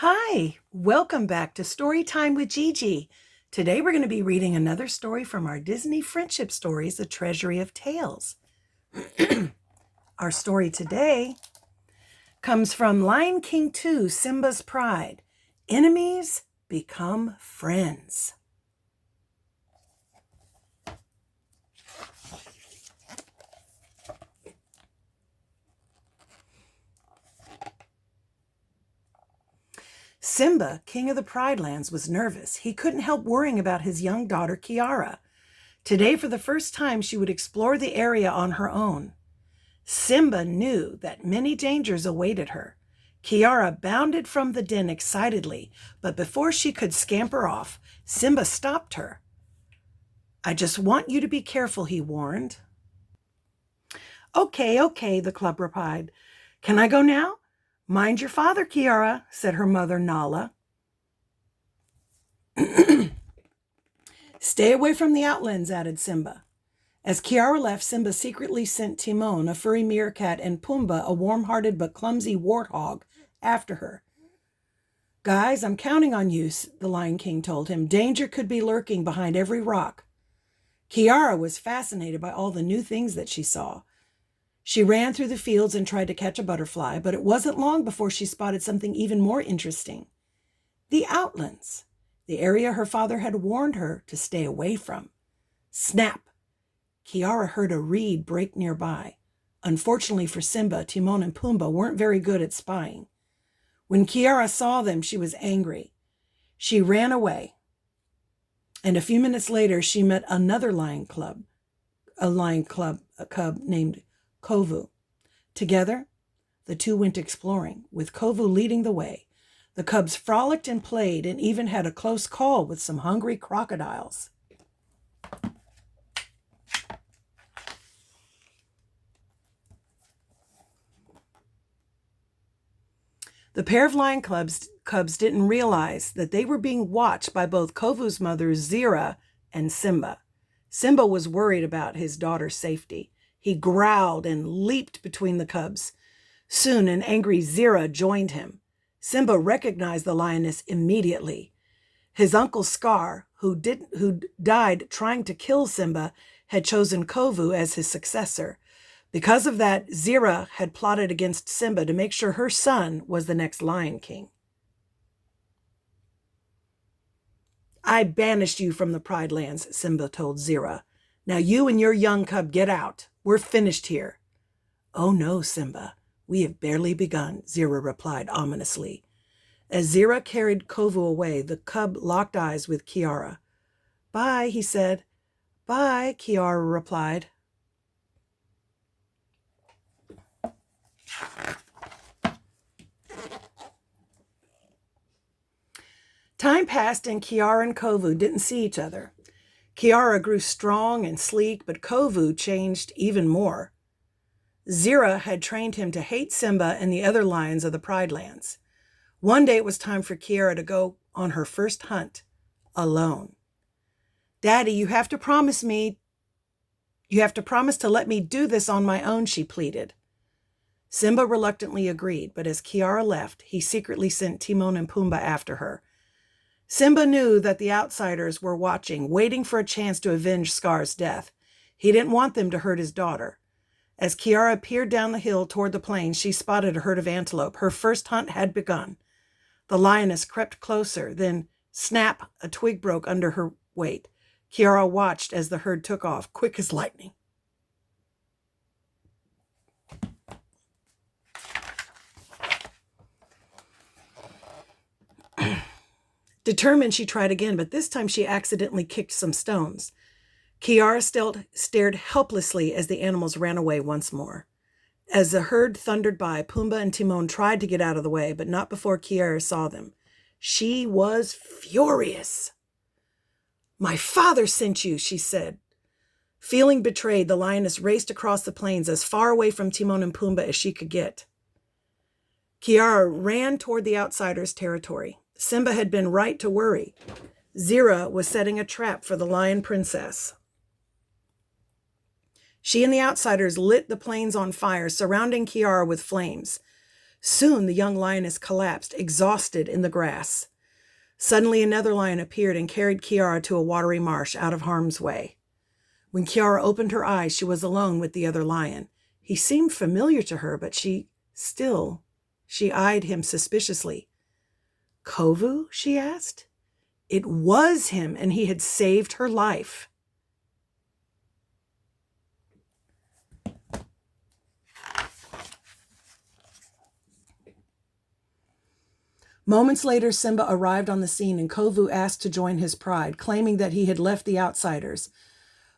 Hi, welcome back to Story Time with Gigi. Today we're going to be reading another story from our Disney Friendship Stories, A Treasury of Tales. Our story today comes from Lion King 2, Simba's Pride. Enemies become friends. Simba, king of the Pride Lands, was nervous. He couldn't help worrying about his young daughter, Kiara. Today, for the first time, she would explore the area on her own. Simba knew that many dangers awaited her. Kiara bounded from the den excitedly, but before she could scamper off, Simba stopped her. "I just want you to be careful," he warned. Okay, the cub replied. "Can I go now?" "Mind your father, Kiara," said her mother, Nala. "Stay away from the outlands," added Simba. As Kiara left, Simba secretly sent Timon, a furry meerkat, and Pumbaa, a warm-hearted but clumsy warthog, after her. "Guys, I'm counting on you," the Lion King told him. "Danger could be lurking behind every rock." Kiara was fascinated by all the new things that she saw. She ran through the fields and tried to catch a butterfly, but it wasn't long before she spotted something even more interesting. The outlands, the area her father had warned her to stay away from. Snap! Kiara heard a reed break nearby. Unfortunately for Simba, Timon and Pumbaa weren't very good at spying. When Kiara saw them, she was angry. She ran away. And a few minutes later, she met another lion cub named Kovu. Together, the two went exploring, with Kovu leading the way. The cubs frolicked and played and even had a close call with some hungry crocodiles. The pair of lion cubs didn't realize that they were being watched by both Kovu's mothers, Zira and Simba. Simba was worried about his daughter's safety. He growled and leaped between the cubs. Soon an angry Zira joined him. Simba recognized the lioness immediately. His uncle Scar, who died trying to kill Simba, had chosen Kovu as his successor. Because of that, Zira had plotted against Simba to make sure her son was the next Lion King. "I banished you from the Pride Lands," Simba told Zira. "Now you and your young cub get out. We're finished here." "Oh no, Simba, we have barely begun," Zira replied ominously. As Zira carried Kovu away, the cub locked eyes with Kiara. "Bye," he said. "Bye," Kiara replied. Time passed and Kiara and Kovu didn't see each other. Kiara grew strong and sleek, but Kovu changed even more. Zira had trained him to hate Simba and the other lions of the Pride Lands. One day it was time for Kiara to go on her first hunt, alone. "Daddy, you have to promise to let me do this on my own," she pleaded. Simba reluctantly agreed, but as Kiara left, he secretly sent Timon and Pumbaa after her. Simba knew that the outsiders were watching, waiting for a chance to avenge Scar's death. He didn't want them to hurt his daughter. As Kiara peered down the hill toward the plain, she spotted a herd of antelope. Her first hunt had begun. The lioness crept closer, then, snap, a twig broke under her weight. Kiara watched as the herd took off, quick as lightning. Determined, she tried again, but this time she accidentally kicked some stones. Kiara still stared helplessly as the animals ran away once more. As the herd thundered by, Pumbaa and Timon tried to get out of the way, but not before Kiara saw them. She was furious. "My father sent you," she said. Feeling betrayed, the lioness raced across the plains as far away from Timon and Pumbaa as she could get. Kiara ran toward the outsiders' territory. Simba had been right to worry. Zira was setting a trap for the lion princess. She and the outsiders lit the plains on fire, surrounding Kiara with flames. Soon the young lioness collapsed, exhausted, in the grass. Suddenly another lion appeared and carried Kiara to a watery marsh out of harm's way. When Kiara opened her eyes, she was alone with the other lion. He seemed familiar to her, but she eyed him suspiciously. "Kovu?" she asked. It was him, and he had saved her life. Moments later, Simba arrived on the scene, and Kovu asked to join his pride, claiming that he had left the outsiders.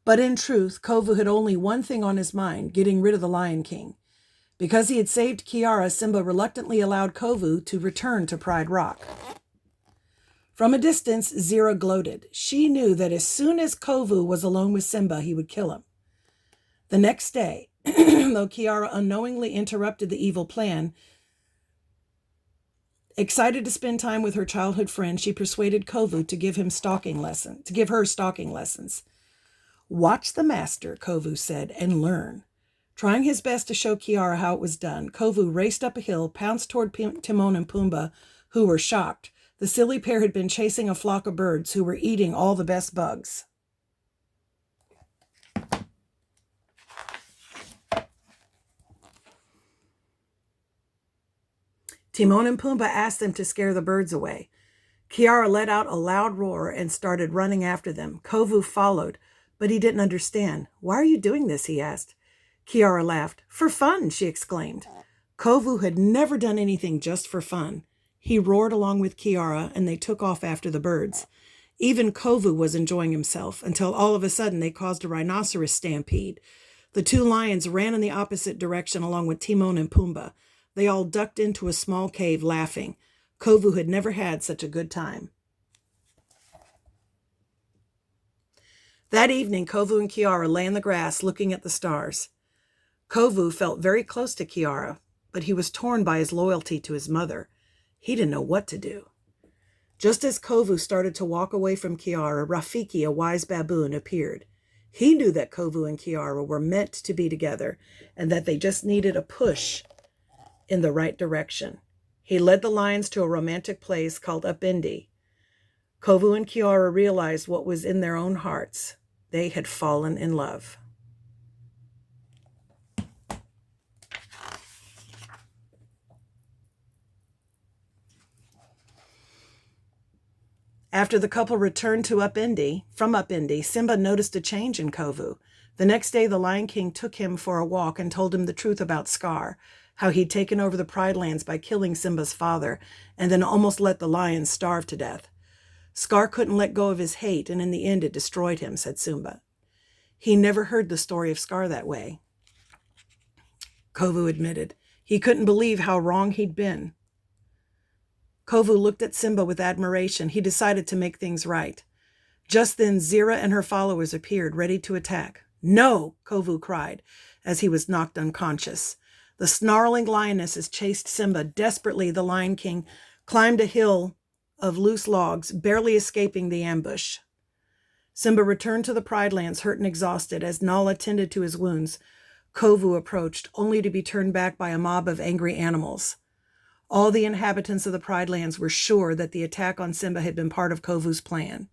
But in truth, Kovu had only one thing on his mind: getting rid of the Lion King. Because he had saved Kiara, Simba reluctantly allowed Kovu to return to Pride Rock. From a distance, Zira gloated. She knew that as soon as Kovu was alone with Simba, he would kill him. The next day, though Kiara unknowingly interrupted the evil plan, excited to spend time with her childhood friend, she persuaded Kovu to give her stalking lessons. "Watch the master," Kovu said, "and learn." Trying his best to show Kiara how it was done, Kovu raced up a hill, pounced toward Timon and Pumbaa, who were shocked. The silly pair had been chasing a flock of birds who were eating all the best bugs. Timon and Pumbaa asked them to scare the birds away. Kiara let out a loud roar and started running after them. Kovu followed, but he didn't understand. "Why are you doing this?" he asked. Kiara laughed. "For fun," she exclaimed. Kovu had never done anything just for fun. He roared along with Kiara, and they took off after the birds. Even Kovu was enjoying himself, until all of a sudden they caused a rhinoceros stampede. The two lions ran in the opposite direction along with Timon and Pumbaa. They all ducked into a small cave, laughing. Kovu had never had such a good time. That evening, Kovu and Kiara lay in the grass looking at the stars. Kovu felt very close to Kiara, but he was torn by his loyalty to his mother. He didn't know what to do. Just as Kovu started to walk away from Kiara, Rafiki, a wise baboon, appeared. He knew that Kovu and Kiara were meant to be together and that they just needed a push in the right direction. He led the lions to a romantic place called Upindi. Kovu and Kiara realized what was in their own hearts. They had fallen in love. After the couple returned from Upindi, Simba noticed a change in Kovu. The next day, the Lion King took him for a walk and told him the truth about Scar, how he'd taken over the Pride Lands by killing Simba's father and then almost let the lions starve to death. Scar couldn't let go of his hate, and in the end it destroyed him, said Simba. He never heard the story of Scar that way, Kovu admitted. He couldn't believe how wrong he'd been. Kovu looked at Simba with admiration. He decided to make things right. Just then, Zira and her followers appeared, ready to attack. "No!" Kovu cried, as he was knocked unconscious. The snarling lionesses chased Simba. Desperately, the Lion King climbed a hill of loose logs, barely escaping the ambush. Simba returned to the Pride Lands, hurt and exhausted. As Nala tended to his wounds, Kovu approached, only to be turned back by a mob of angry animals. All the inhabitants of the Pride Lands were sure that the attack on Simba had been part of Kovu's plan.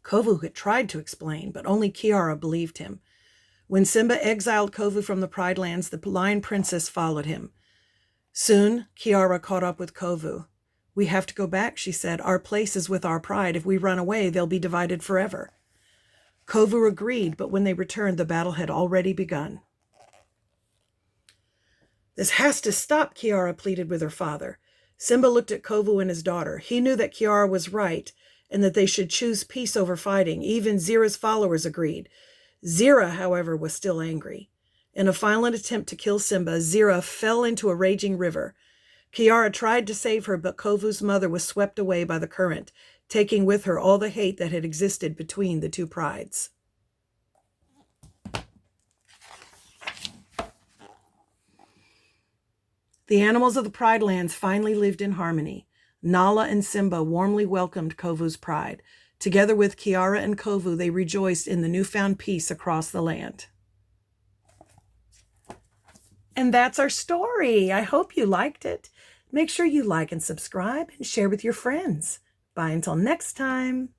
Kovu had tried to explain, but only Kiara believed him. When Simba exiled Kovu from the Pride Lands, the Lion Princess followed him. Soon, Kiara caught up with Kovu. "We have to go back," she said. "Our place is with our pride. If we run away, they'll be divided forever." Kovu agreed, but when they returned, the battle had already begun. "This has to stop," Kiara pleaded with her father. Simba looked at Kovu and his daughter. He knew that Kiara was right and that they should choose peace over fighting. Even Zira's followers agreed. Zira, however, was still angry. In a final attempt to kill Simba, Zira fell into a raging river. Kiara tried to save her, but Kovu's mother was swept away by the current, taking with her all the hate that had existed between the two prides. The animals of the Pride Lands finally lived in harmony. Nala and Simba warmly welcomed Kovu's pride. Together with Kiara and Kovu, they rejoiced in the newfound peace across the land. And that's our story. I hope you liked it. Make sure you like and subscribe and share with your friends. Bye until next time.